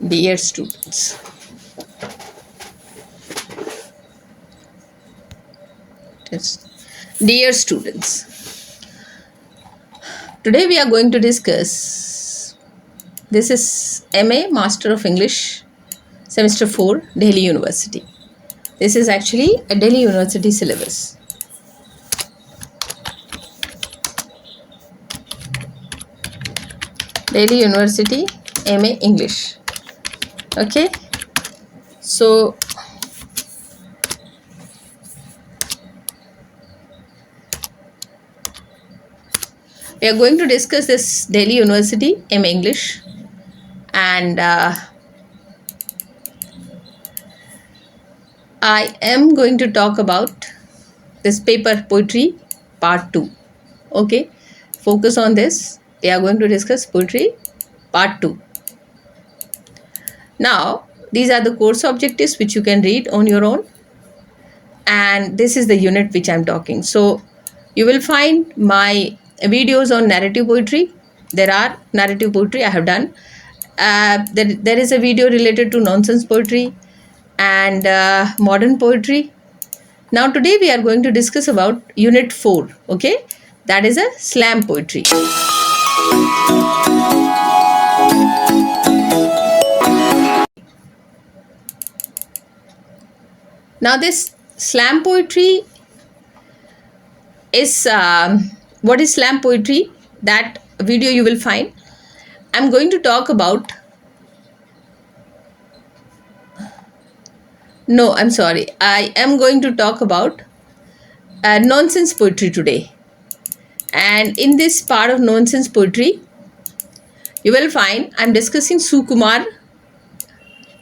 Dear students, dear students, today we are going to discuss, this is MA Master of English Semester 4, Delhi University. This is actually a Delhi University syllabus. Delhi University MA English. Okay, so we are going to discuss this Delhi University MA English, and I am going to talk about this paper poetry part 2. Okay, focus on this. We are going to discuss poetry part 2. Now, these are the course objectives which you can read on your own, and this is the unit which I am talking. So, you will find my videos on narrative poetry. There are narrative poetry I have done. There is a video related to nonsense poetry and modern poetry. Now, today we are going to discuss about unit 4. Okay, that is a slam poetry. Now, this slam poetry is what is slam poetry? That video you will find. I'm going to talk about. No, I'm sorry. I am going to talk about nonsense poetry today. And in this part of nonsense poetry, you will find I'm discussing Sukumar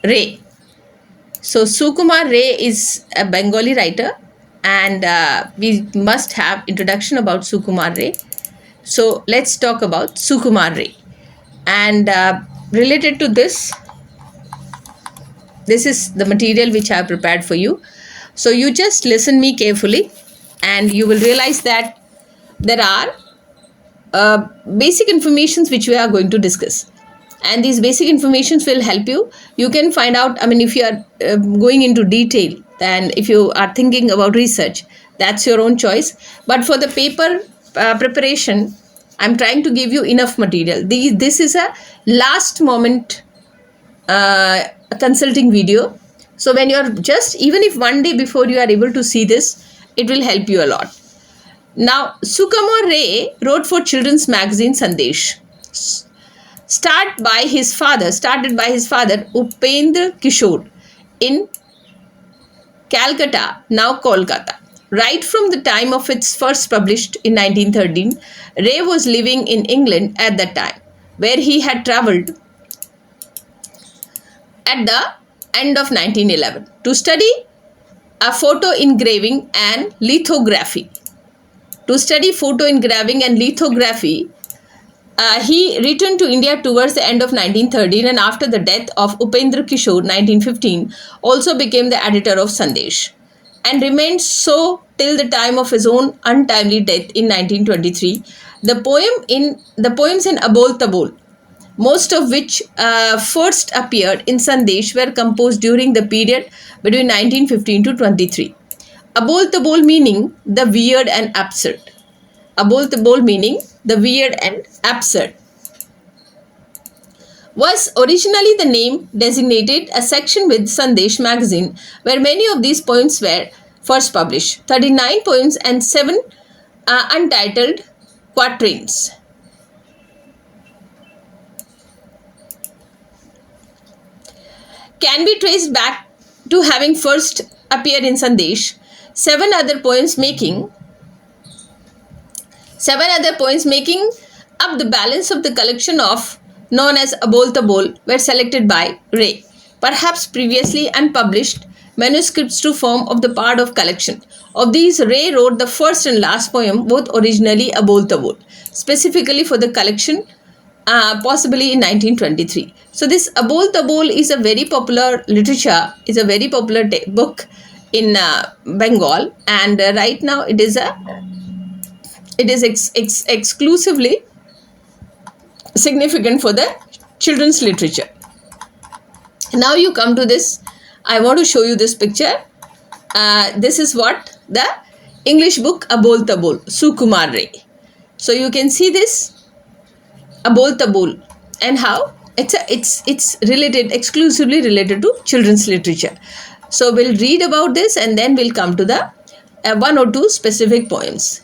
Ray. So Sukumar Ray is a Bengali writer, and we must have introduction about Sukumar Ray. So let's talk about Sukumar Ray. And related to this, this is the material which I have prepared for you. So you just listen me carefully, and you will realize that there are basic informations which we are going to discuss. And these basic informations will help you. You can find out, if you are going into detail, then if you are thinking about research, that's your own choice. But for the paper preparation, I'm trying to give you enough material. This is a last moment consulting video. So when you are even if one day before you are able to see this, it will help you a lot. Now, Sukumar Ray wrote for children's magazine Sandesh. Started by his father, Upendra Kishore, in Calcutta, now Kolkata. Right from the time of its first published in 1913, Ray was living in England at that time, where he had travelled at the end of 1911 to study a photo engraving and lithography. He returned to India towards the end of 1913, and after the death of Upendra Kishore, 1915, also became the editor of Sandesh, and remained so till the time of his own untimely death in 1923. The poems in Abol Tabol, most of which first appeared in Sandesh, were composed during the period between 1915 to 23. Abol Tabol meaning the weird and absurd. Abol Tabol meaning the weird and absurd was originally the name designated a section with Sandesh magazine, where many of these poems were first published. 39 poems and 7 untitled quatrains. Can be traced back to having first appeared in Sandesh. 7 other poems making up the balance of the collection of known as Abol Tabol were selected by Ray, perhaps previously unpublished manuscripts to form of the part of collection. Of these, Ray wrote the first and last poem, both originally Abol Tabol, specifically for the collection, possibly in 1923. So this Abol Tabol is a very popular literature, is a very popular book in Bengal, and right now it is exclusively significant for the children's literature. Now you come to this. I want to show you this picture. This is what the English book Abol Tabol, Sukumar Ray. So you can see this Abol Tabol, and how it's related, exclusively related to children's literature. So we'll read about this and then we'll come to the one or two specific poems.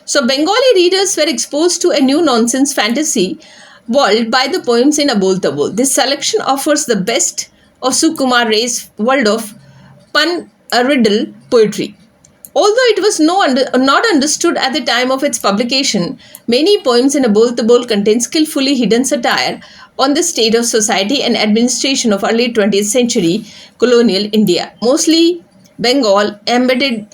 So Bengali readers were exposed to a new nonsense fantasy world by the poems in Abol Tabol. This selection offers the best of Sukumar Ray's world of pun riddle poetry. Although it was not understood at the time of its publication, many poems in Abol Tabol contain skillfully hidden satire on the state of society and administration of early 20th century colonial India. Mostly Bengal, embedding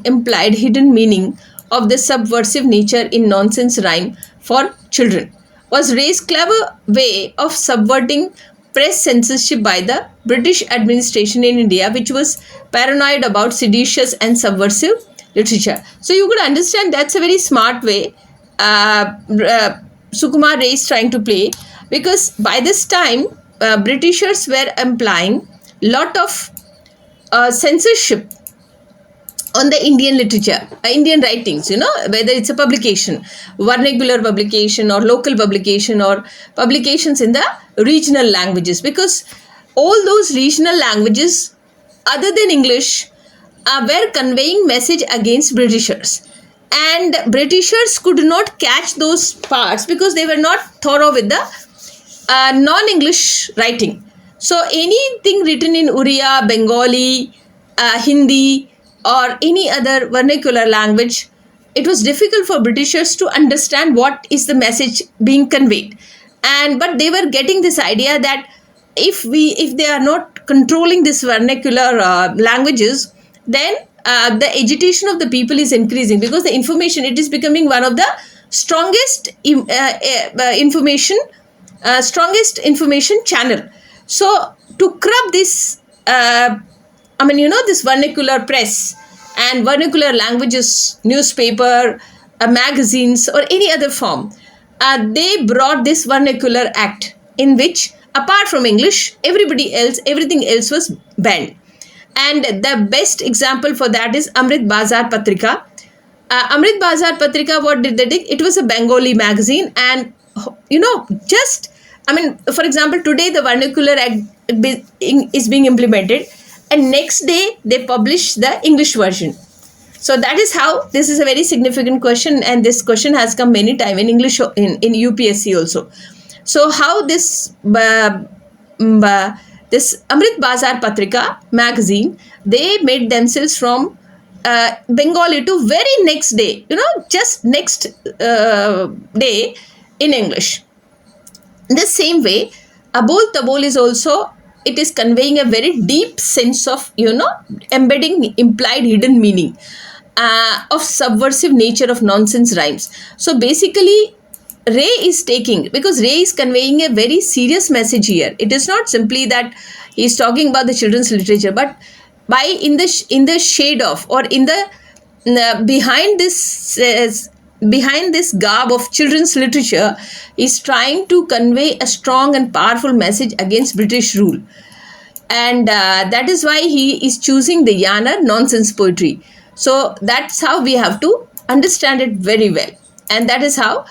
implied hidden meaning of the subversive nature in nonsense rhyme for children, was Ray's clever way of subverting press censorship by the British administration in India, which was paranoid about seditious and subversive literature. So you could understand that's a very smart way Sukumar Ray is trying to play, because by this time Britishers were implying lot of censorship on the Indian literature, Indian writings, whether it's a publication, vernacular publication or local publication or publications in the regional languages, because all those regional languages other than English were conveying message against Britishers, and Britishers could not catch those parts because they were not thorough with the non-English writing. So anything written in Uriya, Bengali, Hindi or any other vernacular language, it was difficult for Britishers to understand what is the message being conveyed. But they were getting this idea that if they are not controlling this vernacular languages, then the agitation of the people is increasing, because the information, it is becoming one of the strongest information channel. So to curb this this vernacular press and vernacular languages, newspaper, magazines or any other form, they brought this vernacular act in which, apart from English, everything else was banned. And the best example for that is Amrit Bazar Patrika. Amrit Bazar Patrika, what did they do? It was a Bengali magazine, and for example, today the vernacular act is being implemented, and next day they publish the English version. So that is how, this is a very significant question, and this question has come many times in English, in UPSC also. So how this Amrit Bazar Patrika magazine, they made themselves from Bengali to very next day, just next day in English. In the same way, Abol Tabol is also, it is conveying a very deep sense of, embedding implied hidden meaning of subversive nature of nonsense rhymes. So basically, Ray is conveying a very serious message here. It is not simply that he is talking about the children's literature, but in the shade of, or in the behind this garb of children's literature, is trying to convey a strong and powerful message against British rule. And that is why he is choosing the Yanar nonsense poetry. So that's how we have to understand it very well. And that is how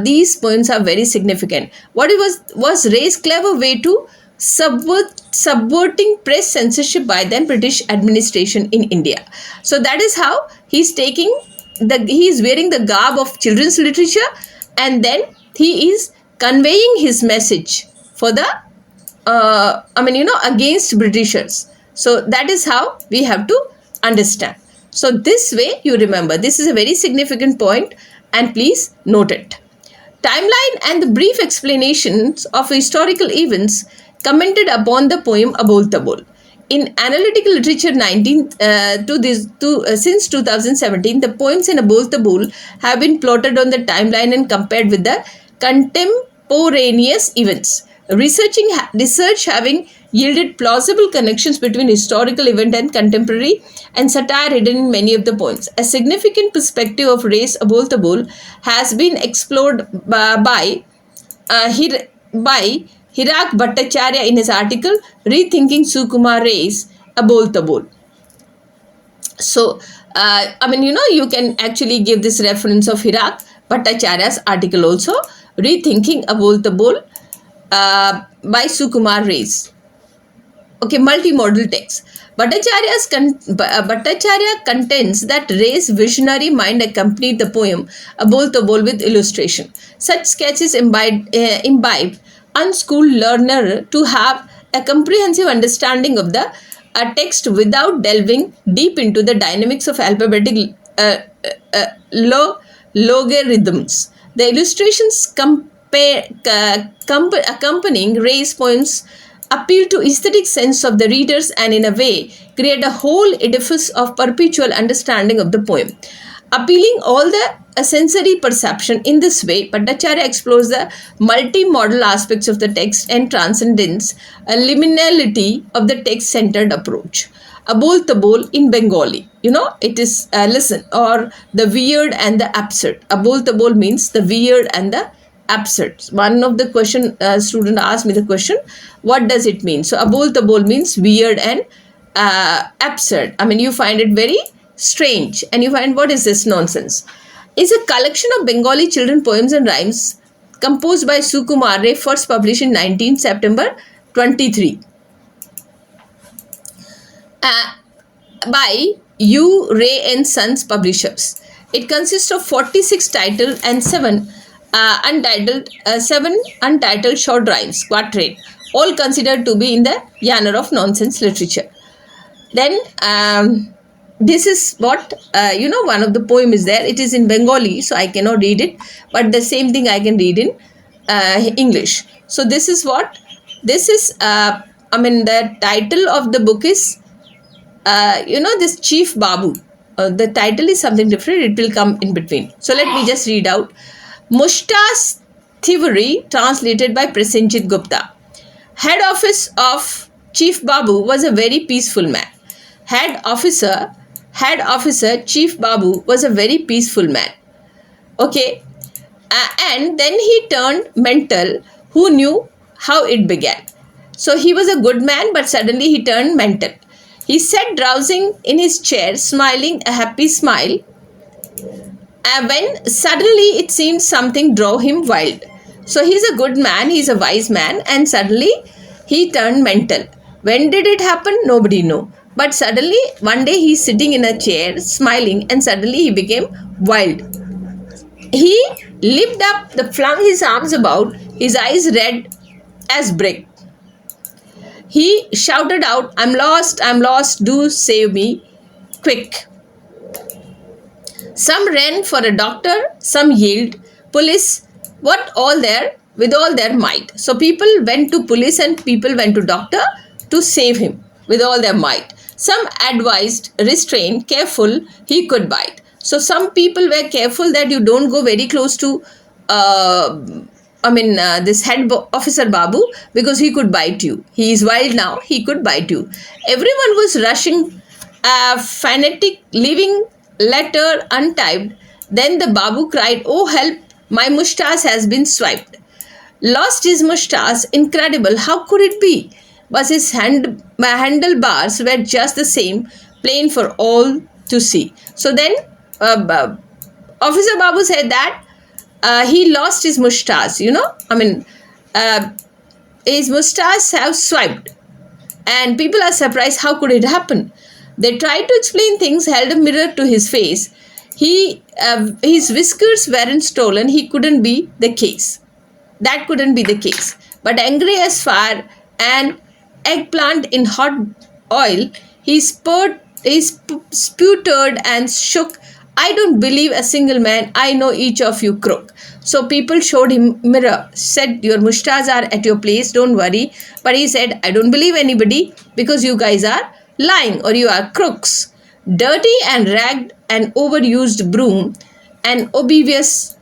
these poems are very significant. What it was Ray's clever way to subverting press censorship by then British administration in India. So that is how he is wearing the garb of children's literature, and then he is conveying his message for the against Britishers. So that is how we have to understand. So this way, you remember, this is a very significant point, and please note it. Timeline and the brief explanations of historical events commented upon the poem Abol Tabol. In analytical literature since 2017, the poems in Abol Tabol have been plotted on the timeline and compared with the contemporaneous events. Research having yielded plausible connections between historical event and contemporary and satire hidden in many of the poems. A significant perspective of Ray's Abol Tabol has been explored by Hirak Bhattacharya in his article Rethinking Sukumar Race, Abol Tabol. So, you can actually give this reference of Hirak Bhattacharya's article also, Rethinking Abol Tabol by Sukumar Race. Okay, multimodal text. Bhattacharya contends that Ray's visionary mind accompanied the poem Abol Tabol with illustration. Such sketches imbibe unschooled learner to have a comprehensive understanding of the text without delving deep into the dynamics of alphabetic logarithms. The illustrations accompanying Ray's poems appeal to aesthetic sense of the readers and in a way create a whole edifice of perpetual understanding of the poem. Appealing all the sensory perception in this way, Bhattacharya explores the multi-modal aspects of the text and transcends a liminality of the text-centered approach. Abol Tabol in Bengali, it is listen, or the weird and the absurd. Abol Tabol means the weird and the absurd. One of the question student asked me the question, what does it mean? So Abol Tabol means weird and absurd. You find it very strange and you find what is this nonsense. Is a collection of Bengali children poems and rhymes composed by Sukumar Ray, first published in 19 September 23 by U. Ray and Sons Publishers. It consists of 46 titled and 7 untitled short rhymes, quatrain, all considered to be in the genre of nonsense literature. Then this is what one of the poem is there. It is in Bengali, so I cannot read it, but the same thing I can read in English. So this is what this is. The title of the book is this Chief Babu. The title is something different. It will come in between. So let me just read out. Mushta's Theory, translated by Prasenjit Gupta. Head office of Chief Babu was a very peaceful man. Head officer Chief Babu was a very peaceful man. Okay. And then he turned mental. Who knew how it began? So he was a good man, but suddenly he turned mental. He sat drowsing in his chair, smiling a happy smile. When suddenly it seemed something drove him wild. So he's a good man, he's a wise man, and suddenly he turned mental. When did it happen? Nobody knows. But suddenly one day he's sitting in a chair, smiling, and suddenly he became wild. He leaped up, flung his arms about, his eyes red as brick. He shouted out, I'm lost, do save me, quick. Some ran for a doctor, some yelled, police, with all their might. So people went to police and people went to doctor to save him with all their might. Some advised, restrain, careful, he could bite. So some people were careful that you don't go very close to this head officer Babu, because he could bite you. He is wild now, he could bite you. Everyone was rushing, fanatic, leaving letter untyped. Then the Babu cried, oh help, my moustache has been swiped. Lost his moustache, incredible, how could it be? Was his handlebars were just the same, plain for all to see. So then Officer Babu said that he lost his moustache, his moustache have swiped. And people are surprised, how could it happen? They tried to explain things, held a mirror to his face. His whiskers weren't stolen, he couldn't be the case. That couldn't be the case. But angry as fire, an eggplant in hot oil, he sputtered and shook. I don't believe a single man, I know each of you crook. So people showed him mirror, said your moustaches are at your place, don't worry. But he said, I don't believe anybody because you guys are lying or you are crooks. Dirty and ragged and overused broom and oblivious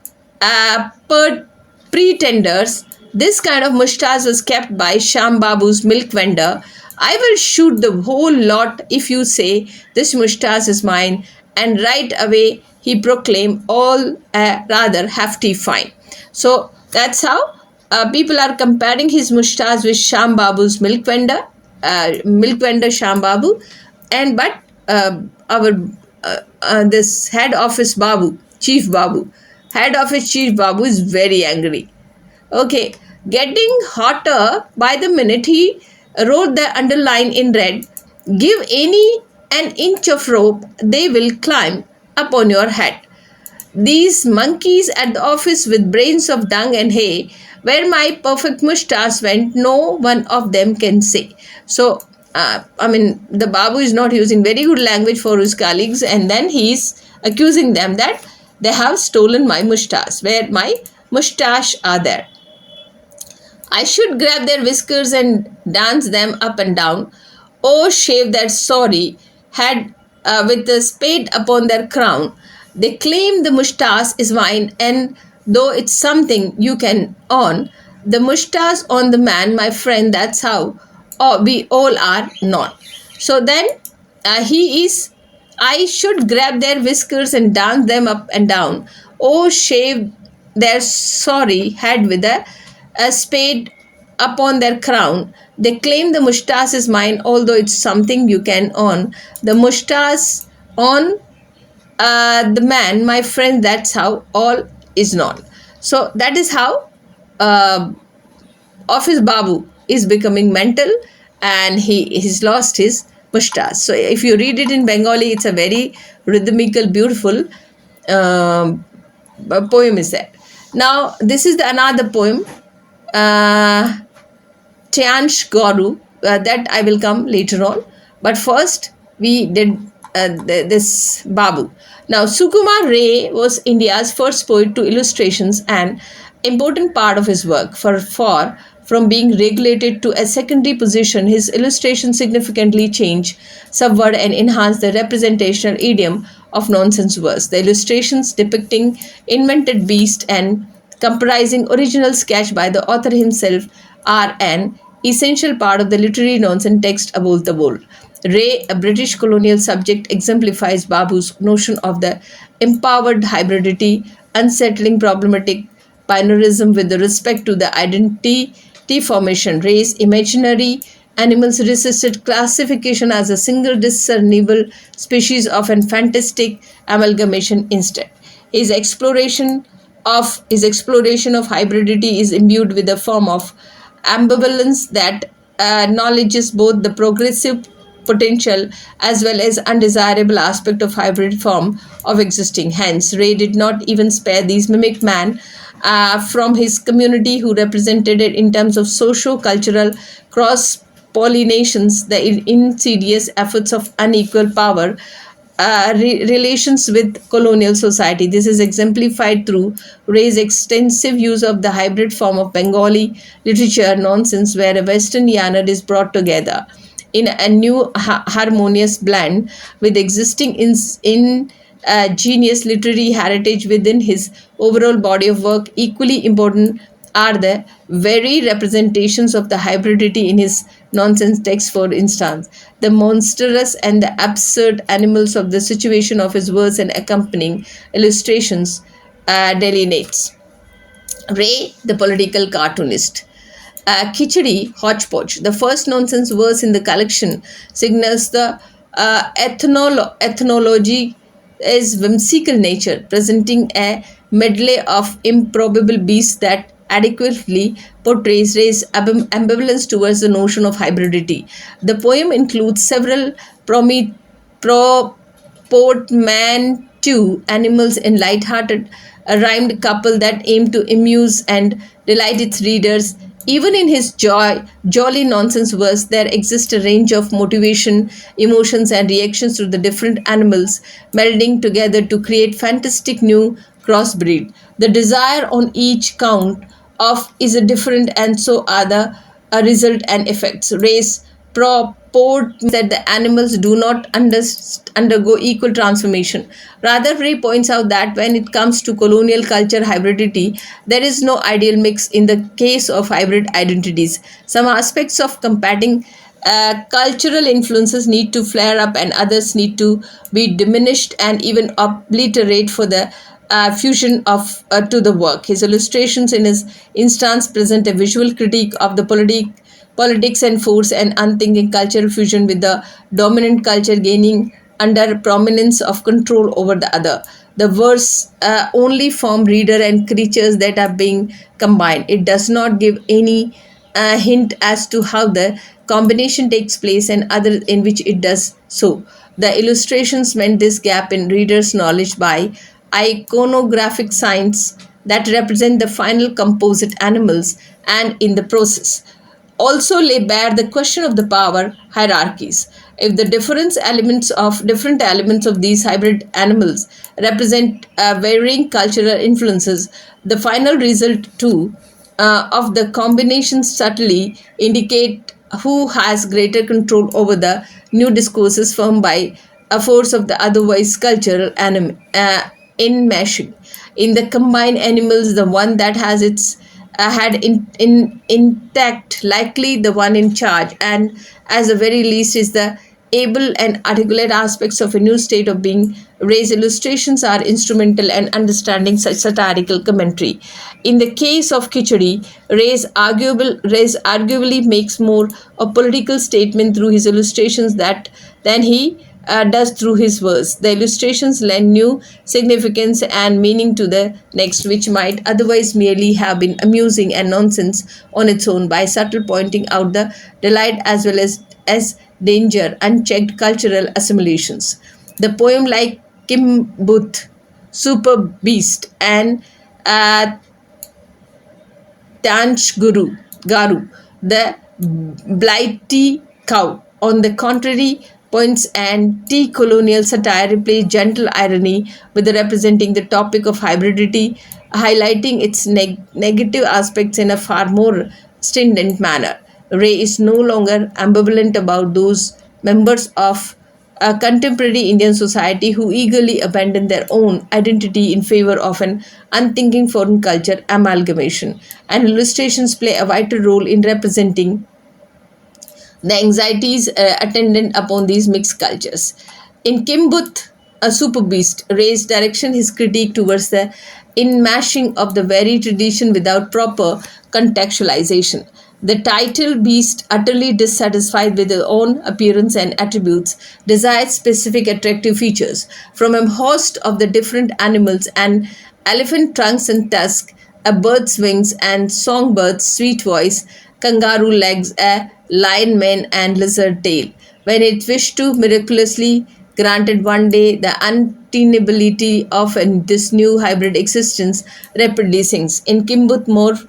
pretenders. This kind of moustache was kept by Sham Babu's milk vendor. I will shoot the whole lot if you say this moustache is mine. And right away he proclaimed all a rather hefty fine. So that's how People are comparing his mustache with Sham Babu's milk vendor Sham Babu, and but our this head office Babu, Chief Babu, head office Chief Babu is very angry. Okay, getting hotter by the minute, he wrote the underline in red: "Give any an inch of rope, they will climb upon your head. These monkeys at the office with brains of dung and hay, where my perfect moustache went, no one of them can say." So, the Babu is not using very good language for his colleagues, and then he's accusing them that they have stolen my moustache, where my moustache are there. "I should grab their whiskers and dance them up and down. Oh, shave their sorry head with a spade upon their crown. They claim the moustache is mine, and though it's something you can own, the moustache on the man, my friend, that's how we all are not." So then he is, "I should grab their whiskers and dance them up and down. Oh, shave their sorry head with a spade upon their crown. They claim the moustache is mine, although it's something you can own. The moustache on the man, my friend, that's how all is not." So that is how uh, Office Babu is becoming mental, and he's lost his moustache. So if you read it in Bengali, it's a very rhythmical, beautiful poem is there. Now this is another poem, uh, Tiansh Goru, that I will come later on. But first, we did this Babu. Now, Sukumar Ray was India's first poet to illustrations, an important part of his work. From being regulated to a secondary position, his illustrations significantly change, subvert, and enhance the representational idiom of nonsense verse. The illustrations depicting invented beast and comprising original sketch by the author himself are an essential part of the literary nonsense text Abol Tabol. Ray, a British colonial subject, exemplifies Babu's notion of the empowered hybridity, unsettling problematic binarism with respect to the identity formation. Ray's imaginary animals resisted classification as a single discernible species of an fantastic amalgamation instead. His exploration of hybridity is imbued with a form of ambivalence that acknowledges both the progressive potential as well as undesirable aspect of hybrid form of existing. Hence, Ray did not even spare these mimic man from his community who represented it in terms of socio-cultural cross-pollinations, the insidious efforts of unequal power relations with colonial society. This is exemplified through Ray's extensive use of the hybrid form of Bengali literature nonsense, where a Western genre is brought together in a new harmonious blend with existing ingenious literary heritage within his overall body of work. Equally important are the very representations of the hybridity in his nonsense text. For instance, the monstrous and the absurd animals of the situation of his verse and accompanying illustrations delineates Ray, the political cartoonist. Khichdi Hodgepodge, the first nonsense verse in the collection, signals the ethnology is whimsical nature, presenting a medley of improbable beasts that adequately portrays Ray's ambivalence towards the notion of hybridity. The poem includes several portmanteau animals in light-hearted, rhymed couple that aim to amuse and delight its readers. Even in his jolly nonsense verse, there exists a range of motivation, emotions, and reactions to the different animals, melding together to create fantastic new crossbreed. The desire on each count of is a different, and so are the result and effects. Race purport that the animals do not undergo equal transformation. Rather, Ray points out that when it comes to colonial culture hybridity, there is no ideal mix in the case of hybrid identities. Some aspects of combating cultural influences need to flare up, and others need to be diminished and even obliterate for the fusion of to the work. His illustrations in his instance present a visual critique of the politics and force and unthinking cultural fusion with the dominant culture gaining under prominence of control over the other. The verse only form reader and creatures that are being combined. It does not give any hint as to how the combination takes place and other in which it does so. The illustrations meant this gap in readers' knowledge by iconographic signs that represent the final composite animals and in the process also lay bare the question of the power hierarchies. If the different elements of these hybrid animals represent varying cultural influences, the final result too of the combination subtly indicate who has greater control over the new discourses formed by a force of the otherwise cultural enmeshing. In the combined animals, the one that has its had in intact, likely the one in charge, and as the very least is the able and articulate aspects of a new state of being raised. Illustrations are instrumental in understanding such satirical commentary. In the case of Khichdi, Reyes arguably makes more a political statement through his illustrations than he does through his verse. The illustrations lend new significance and meaning to the next, which might otherwise merely have been amusing and nonsense on its own, by subtle pointing out the delight as danger, unchecked cultural assimilations. The poem like Kimbut, Super Beast, and uh, Garu, the blighty cow, on the contrary, points and colonial satire replace gentle irony with the representing the topic of hybridity, highlighting its negative aspects in a far more stringent manner. Ray is no longer ambivalent about those members of a contemporary Indian society who eagerly abandon their own identity in favor of an unthinking foreign culture amalgamation. And illustrations play a vital role in representing the anxieties attendant upon these mixed cultures. In Kimbut, a super beast, Ray's direction his critique towards the inmashing of the very tradition without proper contextualization. The title beast, utterly dissatisfied with his own appearance and attributes, desires specific attractive features. From a host of the different animals, an elephant trunks and tusks, a bird's wings and songbird's sweet voice, kangaroo legs, a lion mane and lizard tail. When it wished to miraculously granted one day the untenability of this new hybrid existence rapidly sinks. In Kimbut morphs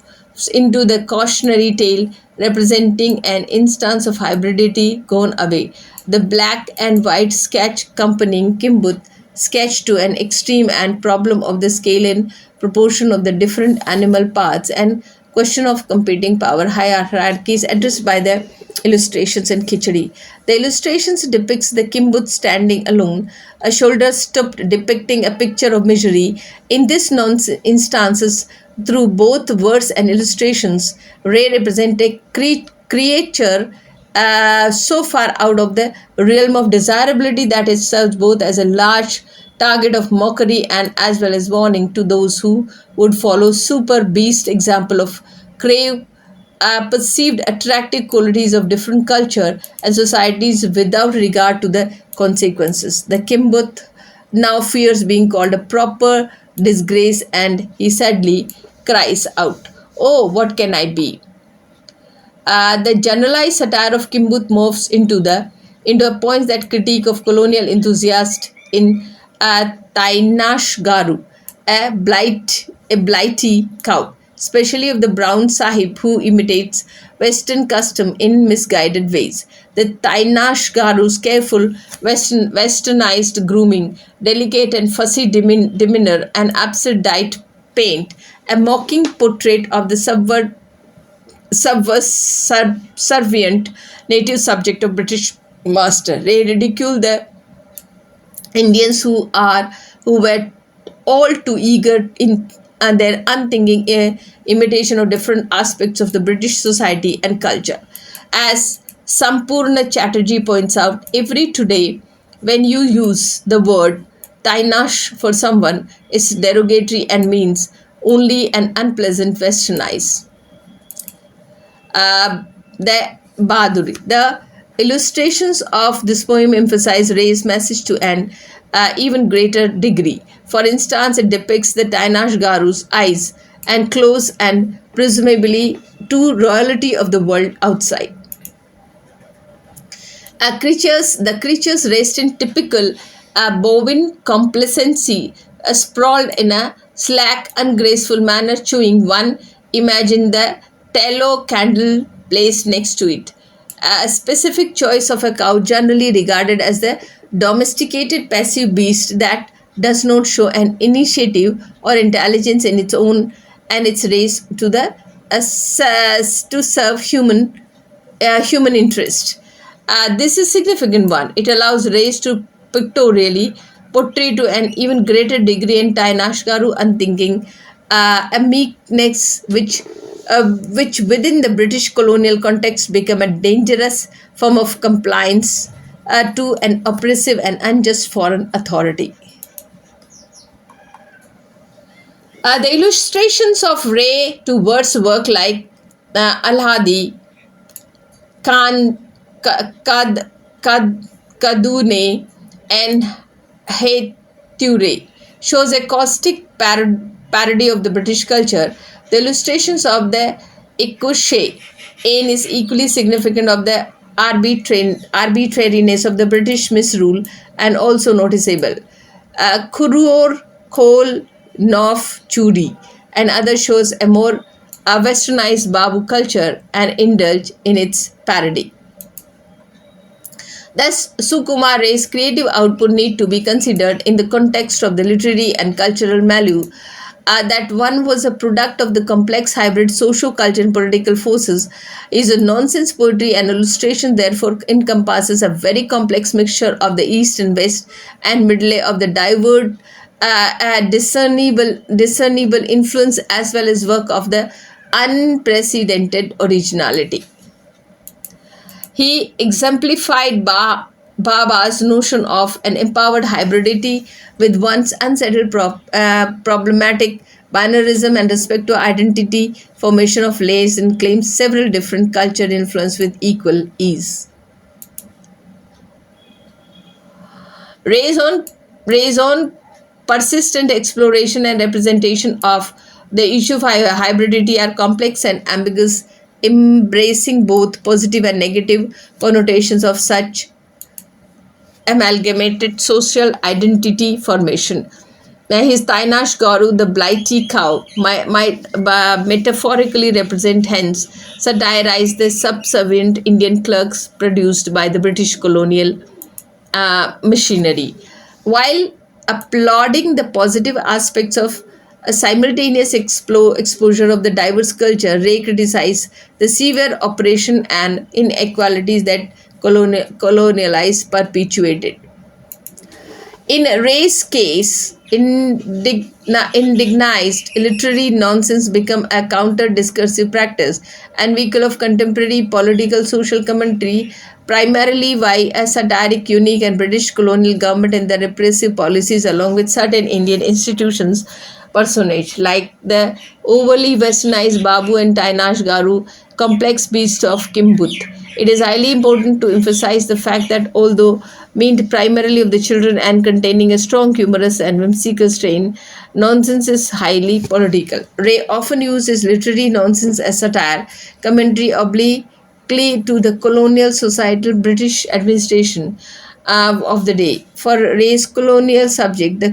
into the cautionary tale representing an instance of hybridity gone away. The black and white sketch accompanying Kimbut sketch to an extreme and problem of the scale and proportion of the different animal parts and question of competing power hierarchies addressed by the illustrations in Khichdi. The illustrations depicts the Kimbut standing alone, a shoulder stooped, depicting a picture of misery. In this instances, through both verse and illustrations, Ray represents a creature so far out of the realm of desirability that it serves both as a large target of mockery and as well as warning to those who would follow super beast example of crave perceived attractive qualities of different culture and societies without regard to the consequences. The Kimbut now fears being called a proper disgrace and he sadly cries out, "Oh, what can I be?" The generalized satire of Kimbut morphs into a point that critique of colonial enthusiast in Tainash Garu, a blighty cow, especially of the brown sahib who imitates Western custom in misguided ways. The Tainash Garu's careful westernized grooming, delicate and fussy demeanor, and absurd diet paint a mocking portrait of the subservient native subject of British master. They ridicule the Indians who were all too eager in their unthinking imitation of different aspects of the British society and culture. As Sampurna Chatterjee points out, every today when you use the word Tainash for someone is derogatory and means only an unpleasant westernized. The Baduri. The illustrations of this poem emphasize Ray's message to an even greater degree. For instance, it depicts the Tainash Garu's eyes and close and presumably to royalty of the world outside. The creatures raised in typical bovine complacency, sprawled in a slack, ungraceful manner, chewing one. Imagine the tallow candle placed next to it. A specific choice of a cow, generally regarded as the domesticated passive beast that does not show an initiative or intelligence in its own and its race to the to serve human interest. This is significant one. It allows race to pictorially portray to an even greater degree in Tainashgaru unthinking, a meekness which within the British colonial context became a dangerous form of compliance to an oppressive and unjust foreign authority. The illustrations of Ray to Worth's work like Al-Hadi, Khan, Kad, Kadune, and Ture shows a caustic parody of the British culture. The illustrations of the Ikushe Ain is equally significant of the arbitrariness of the British misrule and also noticeable. Kurur, Khol, Nof, Churi, and other shows a more westernized Babu culture and indulge in its parody. Thus, Sukumar Ray's creative output need to be considered in the context of the literary and cultural milieu. That one was a product of the complex hybrid socio-cultural and political forces is a nonsense poetry, and illustration therefore encompasses a very complex mixture of the East and West and Middle of the diverse discernible influence as well as work of the unprecedented originality. He exemplified Baba's notion of an empowered hybridity with one's unsettled problematic binarism and respect to identity formation of layers, and claims several different cultural influence with equal ease. Raison persistent exploration and representation of the issue of hybridity are complex and ambiguous, embracing both positive and negative connotations of such amalgamated social identity formation. Now, his Tainash Garu, the blighty cow, might metaphorically represent, hence, satirize the subservient Indian clerks produced by the British colonial machinery. While applauding the positive aspects of a simultaneous exposure of the diverse culture, Ray criticized the severe oppression and inequalities that colonialize perpetuated. In Ray's case, indignized literary nonsense become a counter-discursive practice and vehicle of contemporary political social commentary, primarily by a satiric, unique and British colonial government and the repressive policies along with certain Indian institutions personage like the overly westernized Babu and Tainash Garu complex beast of Kimbut. It is highly important to emphasize the fact that although meant primarily of the children and containing a strong humorous and whimsical strain, nonsense is highly political. Ray often uses literary nonsense as satire, commentary obliquely to the colonial societal British administration of the day. For Ray's colonial subject, the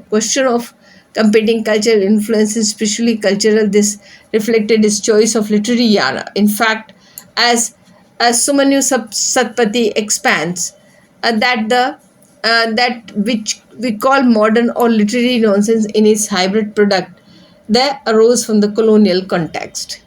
question of competing cultural influences, especially cultural, this reflected his choice of literary yana. In fact, as Sumanyu Satpathy expands, that which we call modern or literary nonsense in its hybrid product, that arose from the colonial context.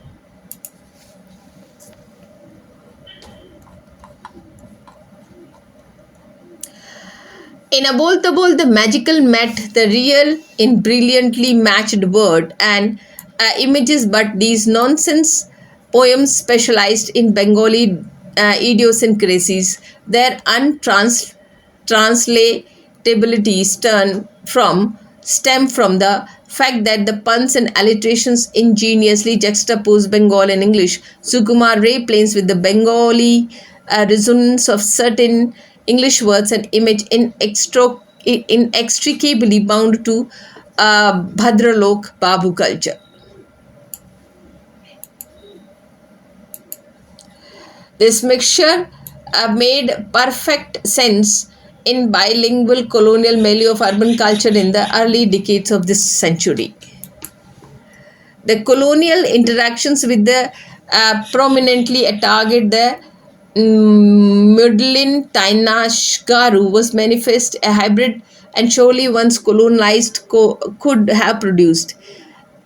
In A Bol Tabol, the magical met the real in brilliantly matched word and images, but these nonsense poems specialized in Bengali idiosyncrasies. Their untranslatable readability stem from the fact that the puns and alliterations ingeniously juxtapose Bengal and English. Sukumar Ray plays with the Bengali resonance of certain English words and image inextricably bound to Bhadralok Babu culture. This mixture made perfect sense in bilingual colonial milieu of urban culture in the early decades of this century. The colonial interactions with the prominently target the Mudlin Tainashgaru was manifest a hybrid and surely once colonized could have produced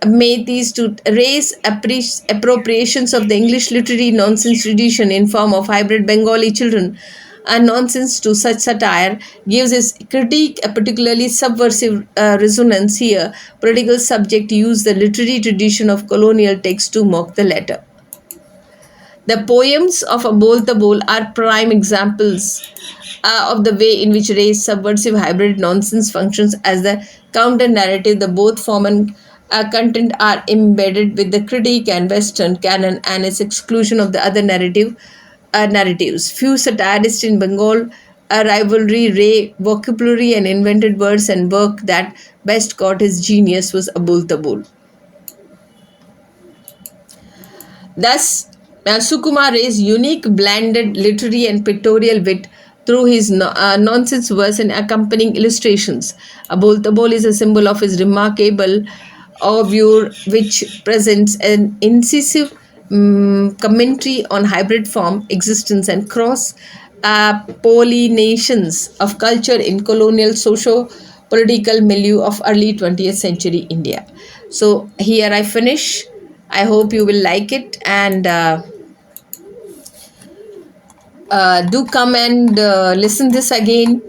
made these to raise appropriations of the English literary nonsense tradition in form of hybrid Bengali children and nonsense to such satire gives his critique a particularly subversive resonance here. Political subject use the literary tradition of colonial text to mock the latter. The poems of Abol Tabol are prime examples of the way in which Ray's subversive hybrid nonsense functions as the counter narrative. The both form and content are embedded with the critique and Western canon and its exclusion of the other narratives. Few satirists in Bengal rivalry Ray vocabulary and invented words and work that best caught his genius was Abol Tabol. Thus, Sukumar Ray's unique blended literary and pictorial wit through his nonsense verse and accompanying illustrations. Abol Tabol is a symbol of his remarkable oeuvre, which presents an incisive commentary on hybrid form, existence, and cross pollinations of culture in colonial socio-political milieu of early 20th century India. So here I finish. I hope you will like it, and do come and listen this again.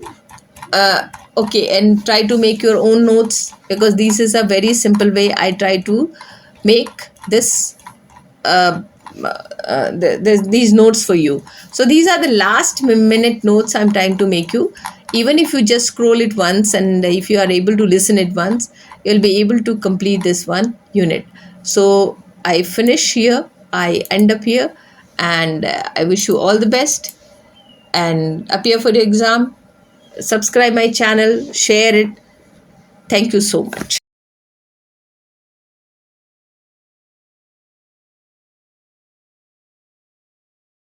Okay, and try to make your own notes, because this is a very simple way I try to make this these notes for you. So these are the last minute notes I'm trying to make you. Even if you just scroll it once, and if you are able to listen it once, you'll be able to complete this one unit. So I finish here, I end up here, and I wish you all the best, and appear for your exam. Subscribe my channel, share it. Thank you so much.